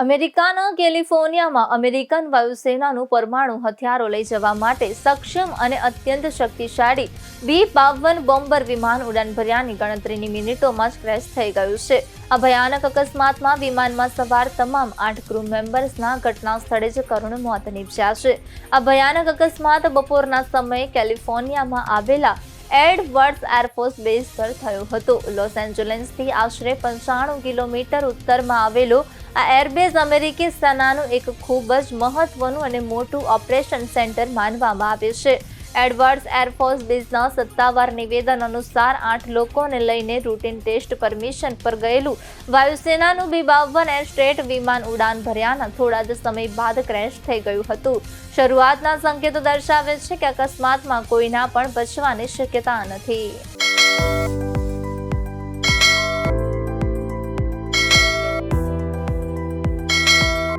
અમેરિકાના કેલિફોર્નિયામાં અમેરિકન વાયુસેનાનું પરમાણુ હથિયારો લઈ જવા માટે સક્ષમ અને અત્યંત શક્તિશાળી B-52 બોમ્બર વિમાન ઉડાન ભર્યાની ગણતરીની મિનિટોમાં જ ક્રેશ થઈ ગયું છે. આ ભયાનક અકસ્માતમાં વિમાનમાં સવાર તમામ 8 ક્રૂ મેમ્બર્સના ઘટના સ્થળે જ કરુણ મોત નીપજ્યા છે. આ ભયાનક અકસ્માત બપોરના સમયે કેલિફોર્નિયામાં આવેલા એડવર્ડ્સ એરફોર્સ બેઝ પર થયો હતો. લોસ એન્જલસથી આશરે 95 કિલોમીટર ઉત્તરમાં આવેલો આ એરબેઝ અમેરિકી સેનાનું એક ખૂબ જ મહત્વનું અને મોટું ઓપરેશન સેન્ટર માનવામાં આવે છે. એડવર્ડ્સ એરફોર્સ બેઝના સત્તાવાર નિવેદન અનુસાર 8 લોકોને લઈને રૂટીન ટેસ્ટ પરમિશન પર ગયેલું વાયુસેનાનું B-52 એરસ્ટ્રેટ વિમાન ઉડાન ભર્યાના થોડા જ સમય બાદ ક્રેશ થઈ ગયું હતું. શરૂઆતના સંકેતો દર્શાવે છે કે અકસ્માતમાં કોઈના પણ બચવાની શક્યતા નથી.